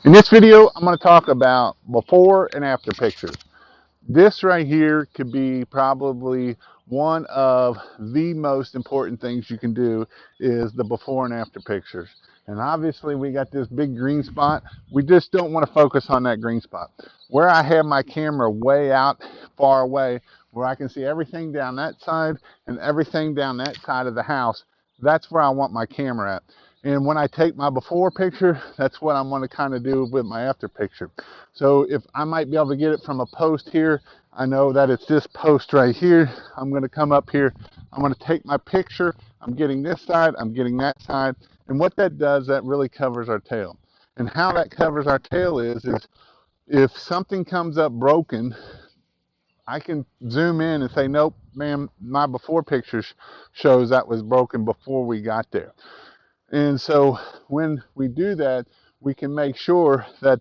In this video, I'm going to talk about before and after pictures. This right here could be probably one of the most important things you can do is the before and after pictures. And obviously we got this big green spot. We just don't want to focus on that green spot. Where I have my camera way out far away, where I can see everything down that side and everything down that side of the house, that's where I want my camera at. And when I take my before picture, that's what I'm going to kind of do with my after picture. So if I might be able to get it from a post here, I know that it's this post right here. I'm going to come up here. I'm going to take my picture. I'm getting this side. I'm getting that side. And what that does, that really covers our tail. And how that covers our tail is if something comes up broken, I can zoom in and say, nope, ma'am, my before picture shows that was broken before we got there. And so when we do that, we can make sure that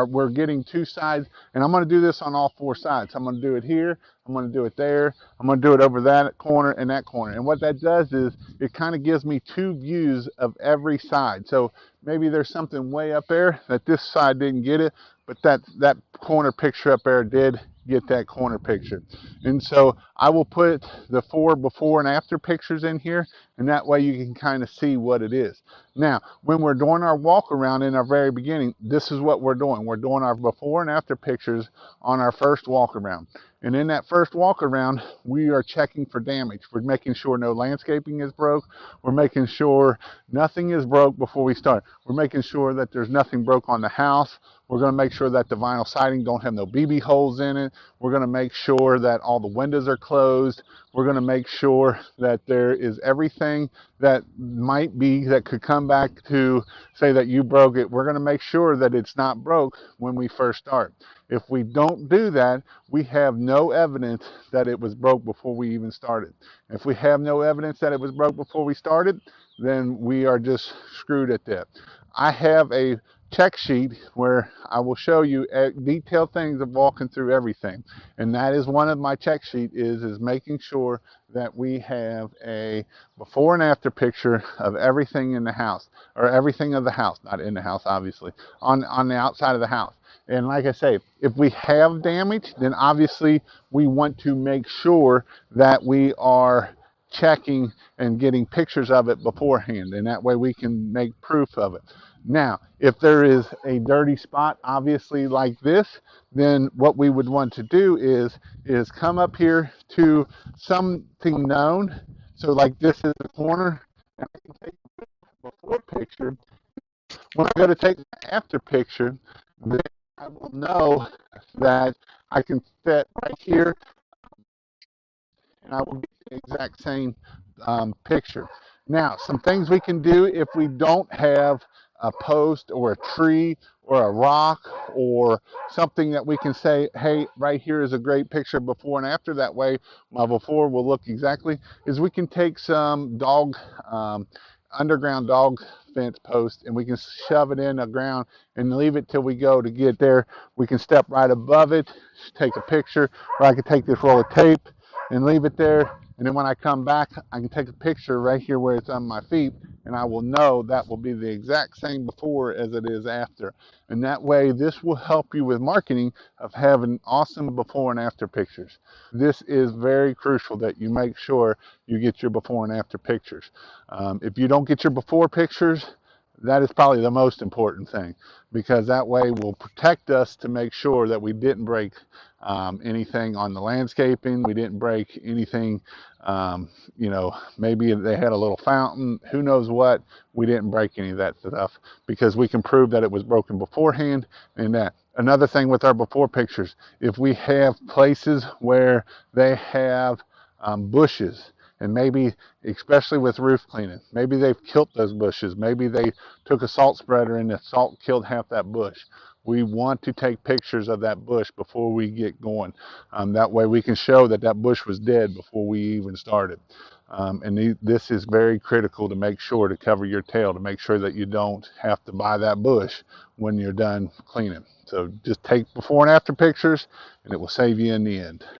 we're getting two sides. And I'm going to do this on all four sides. I'm going to do it here. I'm going to do it there. I'm going to do it over that corner and that corner. And what that does is it kind of gives me two views of every side. So maybe there's something way up there that this side didn't get it, but that corner picture up there did get that corner picture. And so I will put the four before and after pictures in here, and that way you can kind of see what it is. Now, when we're doing our walk around in our very beginning, this is what we're doing. We're doing our before and after pictures on our first walk around. And in that first walk around, we are checking for damage. We're making sure no landscaping is broke. We're making sure nothing is broke before we start. We're making sure that there's nothing broke on the house. We're going to make sure that the vinyl siding don't have no BB holes in it. We're going to make sure that all the windows are closed. We're going to make sure that there is everything that might be that could come back to say that you broke it. We're going to make sure that it's not broke when we first start. If we don't do that, we have no evidence that it was broke before we even started. If we have no evidence that it was broke before we started, then we are just screwed at that. I have a check sheet where I will show you detailed things of walking through everything, and that is one of my check sheet is making sure that we have a before and after picture of everything in the house, or everything of the house, not in the house obviously, on the outside of the house. And like I say, if we have damage, then obviously we want to make sure that we are checking and getting pictures of it beforehand, and that way we can make proof of it. Now, if there is a dirty spot, obviously like this, then what we would want to do is come up here to something known. So like this is the corner, and I can take a before picture. When I go to take the after picture, then I will know that I can fit right here, and I will get the exact same picture. Now, some things we can do if we don't have a post or a tree or a rock or something that we can say, hey, right here is a great picture before and after. That way my before will look exactly, is we can take some underground dog fence post, and we can shove it in the ground and leave it till we go to get there. We can step right above it, take a picture, or I can take this roll of tape and leave it there, and then when I come back I can take a picture right here where it's on my feet, and I will know that will be the exact same before as it is after. And that way this will help you with marketing of having awesome before and after pictures. This is very crucial that you make sure you get your before and after pictures. If you don't get your before pictures, that is probably the most important thing, because that way will protect us to make sure that we didn't break anything on the landscaping. We didn't break anything, you know, maybe they had a little fountain, who knows what. We didn't break any of that stuff because we can prove that it was broken beforehand. And that another thing with our before pictures, if we have places where they have bushes, and maybe especially with roof cleaning, maybe they've killed those bushes, maybe they took a salt spreader and the salt killed half that bush. We want to take pictures of that bush before we get going. That way we can show that that bush was dead before we even started. This is very critical to make sure to cover your tail, to make sure that you don't have to buy that bush when you're done cleaning. So just take before and after pictures, and it will save you in the end.